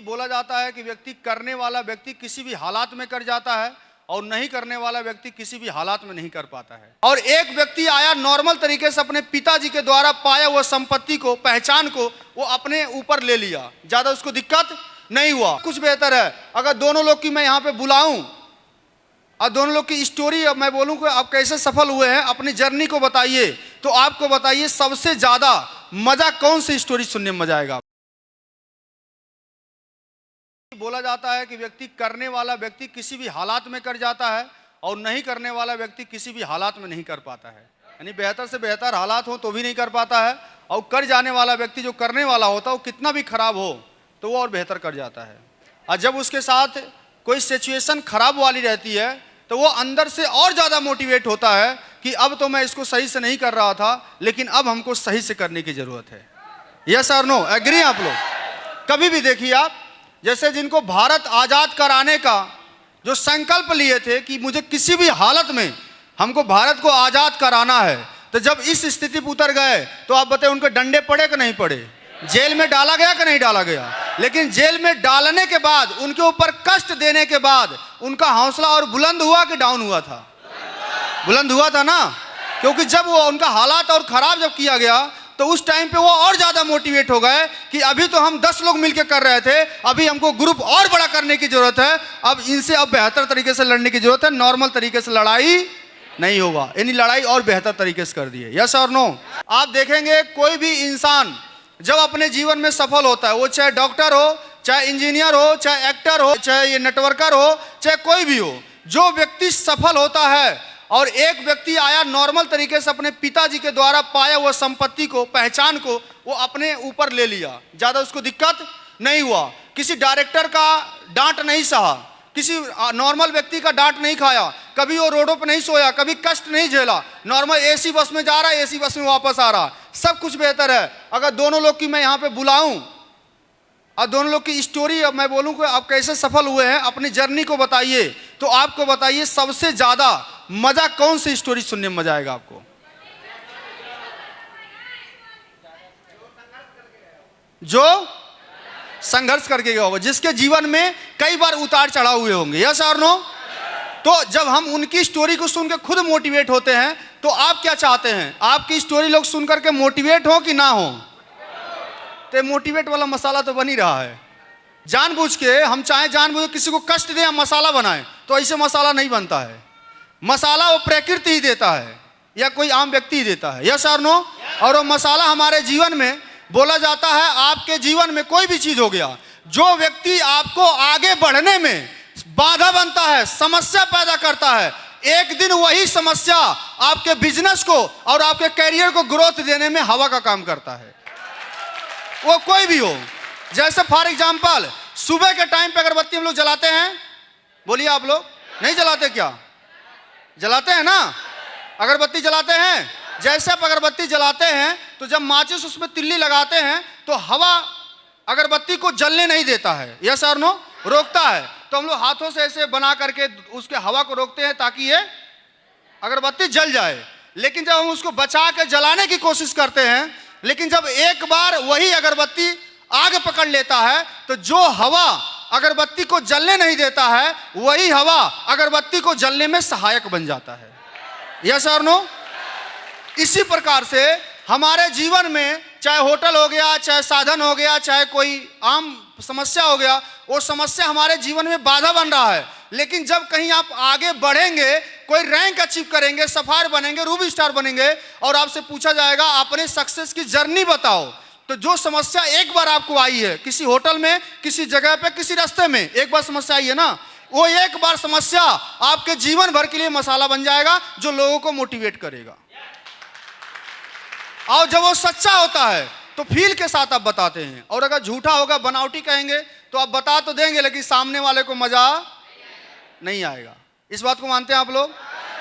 बोला जाता है कि व्यक्ति करने वाला व्यक्ति किसी भी हालात में कर जाता है और नहीं करने वाला व्यक्ति किसी भी हालात में नहीं कर पाता है। और एक व्यक्ति आया नॉर्मल तरीके से अपने पिताजी के द्वारा पाया हुआ संपत्ति को, पहचान को वो अपने ऊपर ले लिया, ज्यादा उसको दिक्कत नहीं हुआ। कुछ बेहतर है अगर दोनों लोग की मैं यहाँ पे बुलाऊं और दोनों लोग की स्टोरी अब मैं बोलूं कि आप कैसे सफल हुए हैं, अपनी जर्नी को बताइए, तो आपको बताइए सबसे ज्यादा मजा कौन सी स्टोरी सुनने में मजा आएगा। बोला जाता है कि व्यक्ति करने वाला व्यक्ति किसी भी हालात में कर जाता है और नहीं करने वाला व्यक्ति किसी भी हालात में नहीं कर पाता है। यानी बेहतर से बेहतर हालात हो तो भी नहीं कर पाता है, और कर जाने वाला व्यक्ति जो करने वाला होता है वो कितना भी खराब हो तो वो और बेहतर कर जाता है। और जब उसके साथ कोई सिचुएशन खराब वाली रहती है तो वो अंदर से और ज़्यादा मोटिवेट होता है कि अब तो मैं इसको सही से नहीं कर रहा था, लेकिन अब हमको सही से करने की ज़रूरत है। यस और नो, एग्री आप लोग? कभी भी देखिए आप, जैसे जिनको भारत आज़ाद कराने का जो संकल्प लिए थे कि मुझे किसी भी हालत में हमको भारत को आज़ाद कराना है, तो जब इस स्थिति पर उतर गए तो आप बताएं उनके डंडे पड़े कि नहीं पड़े, जेल में डाला गया कि नहीं डाला गया। लेकिन जेल में डालने के बाद, उनके ऊपर कष्ट देने के बाद उनका हौसला और बुलंद हुआ कि डाउन हुआ था? बुलंद हुआ था ना, क्योंकि जब वो उनका हालात और ख़राब जब किया गया तो उस टाइम पे वो और ज़्यादा मोटिवेट हो गए कि अभी तो हम 10 लोग मिलकर कर रहे थे, अभी हमको ग्रुप और बड़ा करने की ज़रूरत है, अब इनसे अब बेहतर तरीके से लड़ने की ज़रूरत है, नॉर्मल तरीके से लड़ाई नहीं होगा। यानी लड़ाई और बेहतर तरीके से कर दिए। यस और नो? आप देखेंगे कोई भी इंसान जब अपने जीवन में सफल होता है, वो चाहे डॉक्टर हो, चाहे इंजीनियर हो, चाहे एक्टर हो, चाहे ये नेटवर्कर हो, चाहे कोई भी हो, जो व्यक्ति सफल होता है और एक व्यक्ति आया नॉर्मल तरीके से अपने पिताजी के द्वारा पाया हुआ संपत्ति को, पहचान को वो अपने ऊपर ले लिया, ज़्यादा उसको दिक्कत नहीं हुआ, किसी डायरेक्टर का डांट नहीं सहा, किसी नॉर्मल व्यक्ति का डांट नहीं खाया, कभी वो रोडों पर नहीं सोया, कभी कष्ट नहीं झेला, नॉर्मल एसी बस में जा रहा है, एसी बस में वापस आ रहा, सब कुछ बेहतर है। अगर दोनों लोग की मैं यहाँ पे बुलाऊं और दोनों लोग की स्टोरी अब मैं बोलूं कि आप कैसे सफल हुए हैं, अपनी जर्नी को बताइए, तो आपको बताइए सबसे ज्यादा मजा कौन सी स्टोरी सुनने में मजा आएगा आपको? जो संघर्ष करके गया होगा, जिसके जीवन में कई बार उतार चढ़ाव हुए होंगे। यस और नो? तो जब हम उनकी स्टोरी को सुन के खुद मोटिवेट होते हैं तो आप क्या चाहते हैं? आपकी स्टोरी लोग सुन करके मोटिवेट हो कि ना हो? तो मोटिवेट वाला मसाला तो बन ही रहा है। जानबूझ के हम चाहे जानबूझ किसी को कष्ट दें, हम मसाला बनाएं, तो ऐसे मसाला नहीं बनता है। मसाला वो प्रकृति ही देता है या कोई आम व्यक्ति ही देता है। यस और नो? और वो मसाला हमारे जीवन में बोला जाता है, आपके जीवन में कोई भी चीज हो गया, जो व्यक्ति आपको आगे बढ़ने में बाधा बनता है, समस्या पैदा करता है, एक दिन वही समस्या आपके बिजनेस को और आपके कैरियर को ग्रोथ देने में हवा का काम करता है। वो कोई भी हो, जैसे फॉर एग्जांपल सुबह के टाइम पे अगरबत्ती हम लोग जलाते हैं, बोलिए आप लोग नहीं जलाते क्या? जलाते हैं ना, अगरबत्ती जलाते हैं। जैसे आप अगरबत्ती जलाते हैं तो जब माचिस उसमें तिल्ली लगाते हैं तो हवा अगरबत्ती को जलने नहीं देता है। यस और नो? रोकता है। तो हम लोग हाथों से ऐसे बना करके उसके हवा को रोकते हैं ताकि ये अगरबत्ती जल जाए। लेकिन जब हम उसको बचा के जलाने की कोशिश करते हैं, लेकिन जब एक बार वही अगरबत्ती आग पकड़ लेता है तो जो हवा अगरबत्ती को जलने नहीं देता है, वही हवा अगरबत्ती को जलने में सहायक बन जाता है। यस और नो? इसी प्रकार से हमारे जीवन में चाहे होटल हो गया, चाहे साधन हो गया, चाहे कोई आम समस्या हो गया, वो समस्या हमारे जीवन में बाधा बन रहा है। लेकिन जब कहीं आप आगे बढ़ेंगे, कोई रैंक अचीव करेंगे, सफायर बनेंगे, रूबी स्टार बनेंगे और आपसे पूछा जाएगा अपने सक्सेस की जर्नी बताओ, तो जो समस्या एक बार आपको आई है, किसी होटल में, किसी जगह पे, किसी रास्ते में एक बार समस्या आई है ना, वो एक बार समस्या आपके जीवन भर के लिए मसाला बन जाएगा जो लोगों को मोटिवेट करेगा। और जब वो सच्चा होता है तो फील के साथ आप बताते हैं, और अगर झूठा होगा, बनावटी कहेंगे तो आप बता तो देंगे लेकिन सामने वाले को मजा नहीं आएगा। इस बात को मानते हैं आप लोग?